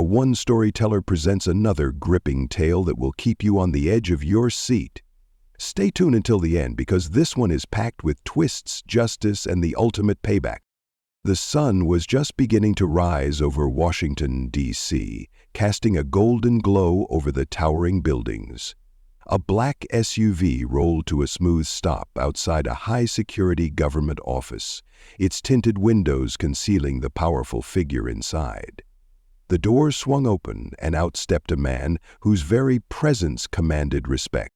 one storyteller presents another gripping tale that will keep you on the edge of your seat. Stay tuned until the end because this one is packed with twists, justice, and the ultimate payback. The sun was just beginning to rise over Washington, D.C., casting a golden glow over the towering buildings. A black SUV rolled to a smooth stop outside a high-security government office, its tinted windows concealing the powerful figure inside. The door swung open, and out stepped a man whose very presence commanded respect.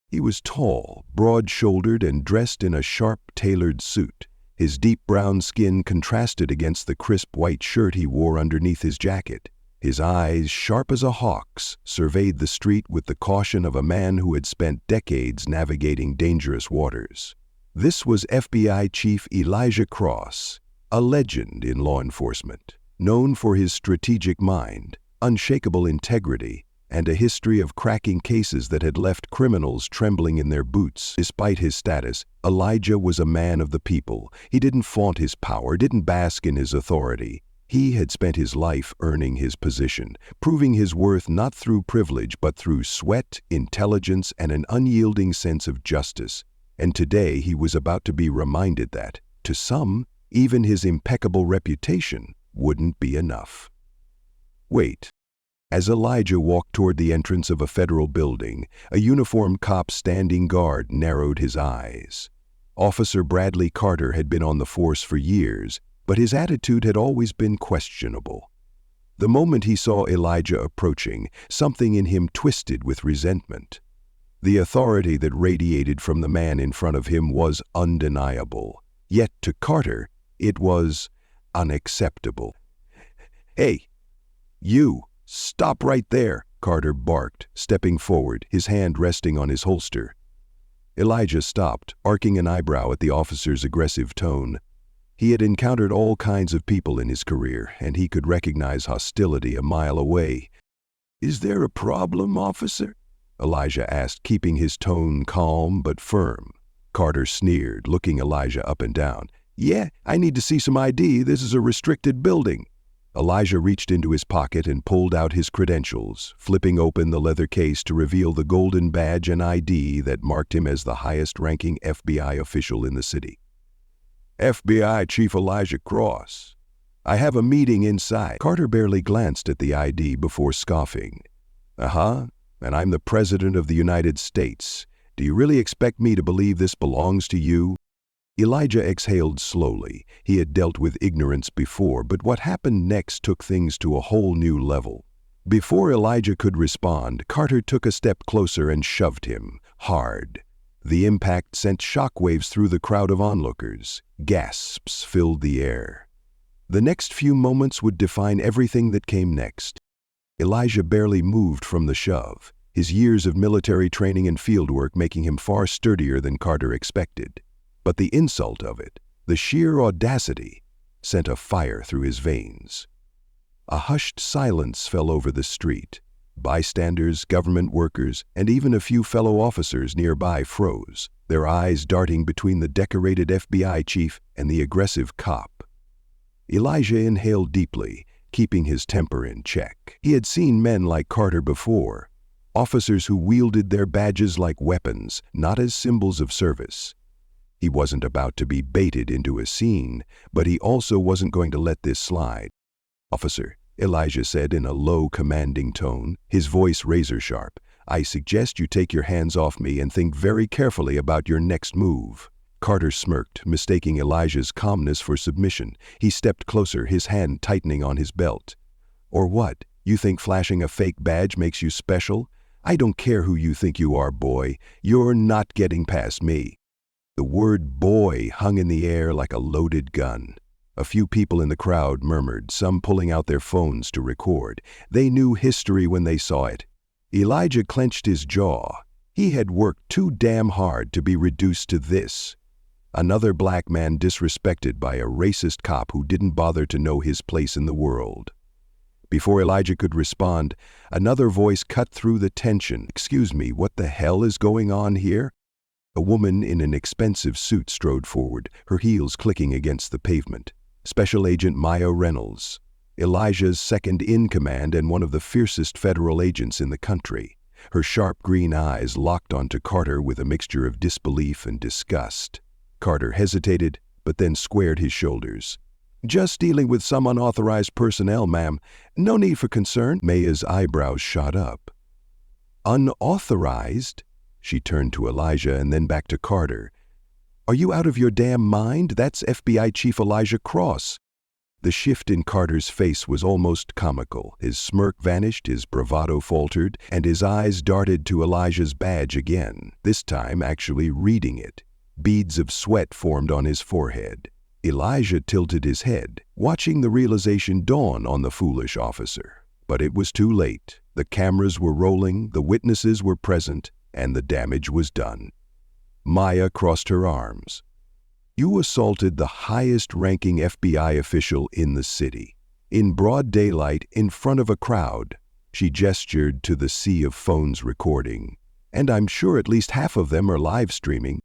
He was tall, broad-shouldered, and dressed in a sharp, tailored suit. His deep brown skin contrasted against the crisp white shirt he wore underneath his jacket. His eyes, sharp as a hawk's, surveyed the street with the caution of a man who had spent decades navigating dangerous waters. This was FBI Chief Elijah Cross, a legend in law enforcement, known for his strategic mind, unshakable integrity, and a history of cracking cases that had left criminals trembling in their boots. Despite his status, Elijah was a man of the people. He didn't flaunt his power, didn't bask in his authority. He had spent his life earning his position, proving his worth not through privilege but through sweat, intelligence, and an unyielding sense of justice. And today he was about to be reminded that, to some, even his impeccable reputation wouldn't be enough. Wait. As Elijah walked toward the entrance of a federal building, a uniformed cop standing guard narrowed his eyes. Officer Bradley Carter had been on the force for years, but his attitude had always been questionable. The moment he saw Elijah approaching, something in him twisted with resentment. The authority that radiated from the man in front of him was undeniable, yet to Carter, it was unacceptable. "Hey, you, stop right there," Carter barked, stepping forward, his hand resting on his holster. Elijah stopped, arcing an eyebrow at the officer's aggressive tone. He had encountered all kinds of people in his career, and he could recognize hostility a mile away. "Is there a problem, officer?" Elijah asked, keeping his tone calm but firm. Carter sneered, looking Elijah up and down. "Yeah, I need to see some ID. This is a restricted building." Elijah reached into his pocket and pulled out his credentials, flipping open the leather case to reveal the golden badge and ID that marked him as the highest-ranking FBI official in the city. "FBI Chief Elijah Cross. I have a meeting inside." Carter barely glanced at the ID before scoffing. "Uh-huh, and I'm the President of the United States. Do you really expect me to believe this belongs to you?" Elijah exhaled slowly. He had dealt with ignorance before, but what happened next took things to a whole new level. Before Elijah could respond, Carter took a step closer and shoved him, hard. The impact sent shockwaves through the crowd of onlookers. Gasps filled the air. The next few moments would define everything that came next. Elijah barely moved from the shove, his years of military training and fieldwork making him far sturdier than Carter expected. But the insult of it, the sheer audacity, sent a fire through his veins. A hushed silence fell over the street. Bystanders, government workers, and even a few fellow officers nearby froze, their eyes darting between the decorated FBI chief and the aggressive cop. Elijah inhaled deeply, keeping his temper in check. He had seen men like Carter before, officers who wielded their badges like weapons, not as symbols of service. He wasn't about to be baited into a scene, but he also wasn't going to let this slide. "Officer," Elijah said in a low, commanding tone, his voice razor-sharp, "I suggest you take your hands off me and think very carefully about your next move." Carter smirked, mistaking Elijah's calmness for submission. He stepped closer, his hand tightening on his belt. "Or what? You think flashing a fake badge makes you special? I don't care who you think you are, boy. You're not getting past me." The word "boy" hung in the air like a loaded gun. A few people in the crowd murmured, some pulling out their phones to record. They knew history when they saw it. Elijah clenched his jaw. He had worked too damn hard to be reduced to this. Another black man disrespected by a racist cop who didn't bother to know his place in the world. Before Elijah could respond, another voice cut through the tension. "Excuse me, what the hell is going on here?" A woman in an expensive suit strode forward, her heels clicking against the pavement. "Special Agent Maya Reynolds." Elijah's second-in-command and one of the fiercest federal agents in the country. Her sharp green eyes locked onto Carter with a mixture of disbelief and disgust. Carter hesitated, but then squared his shoulders. "Just dealing with some unauthorized personnel, ma'am. No need for concern." Maya's eyebrows shot up. "Unauthorized?" She turned to Elijah and then back to Carter. "Are you out of your damn mind? That's FBI Chief Elijah Cross." The shift in Carter's face was almost comical. His smirk vanished, his bravado faltered, and his eyes darted to Elijah's badge again, this time actually reading it. Beads of sweat formed on his forehead. Elijah tilted his head, watching the realization dawn on the foolish officer. But it was too late. The cameras were rolling, the witnesses were present, and the damage was done. Maya crossed her arms. "You assaulted the highest-ranking FBI official in the city. In broad daylight, in front of a crowd." She gestured to the sea of phones recording. "And I'm sure at least half of them are live streaming."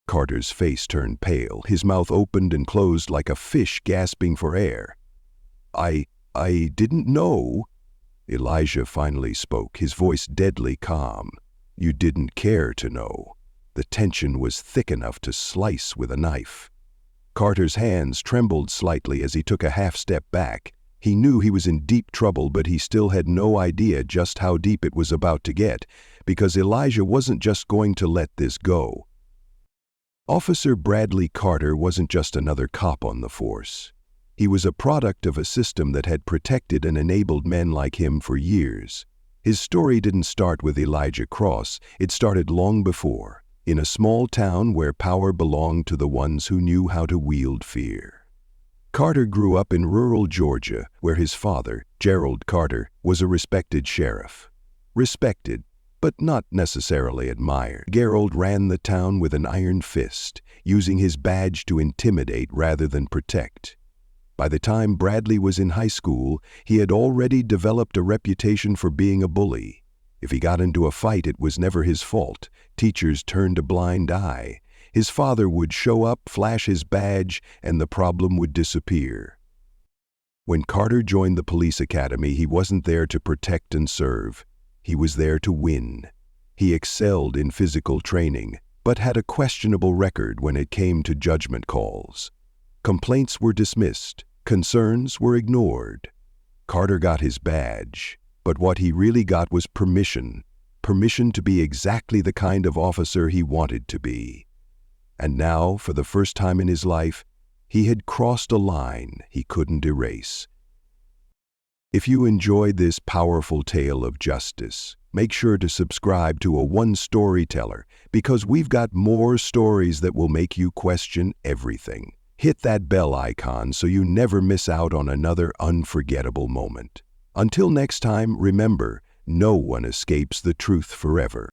Carter's face turned pale. His mouth opened and closed like a fish gasping for air. I didn't know." Elijah finally spoke, his voice deadly calm. "You didn't care to know." The tension was thick enough to slice with a knife. Carter's hands trembled slightly as he took a half-step back. He knew he was in deep trouble, but he still had no idea just how deep it was about to get, because Elijah wasn't just going to let this go. Officer Bradley Carter wasn't just another cop on the force. He was a product of a system that had protected and enabled men like him for years. His story didn't start with Elijah Cross. It started long before, in a small town where power belonged to the ones who knew how to wield fear. Carter grew up in rural Georgia, where his father, Gerald Carter, was a respected sheriff. Respected, but not necessarily admired. Gerald ran the town with an iron fist, using his badge to intimidate rather than protect. By the time Bradley was in high school, he had already developed a reputation for being a bully. If he got into a fight, it was never his fault. Teachers turned a blind eye. His father would show up, flash his badge, and the problem would disappear. When Carter joined the police academy, he wasn't there to protect and serve. He was there to win. He excelled in physical training, but had a questionable record when it came to judgment calls. Complaints were dismissed. Concerns were ignored. Carter got his badge, but what he really got was permission. Permission to be exactly the kind of officer he wanted to be. And now, for the first time in his life, he had crossed a line he couldn't erase. If you enjoyed this powerful tale of justice, make sure to subscribe to a One Storyteller, because we've got more stories that will make you question everything. Hit that bell icon so you never miss out on another unforgettable moment. Until next time, remember, no one escapes the truth forever.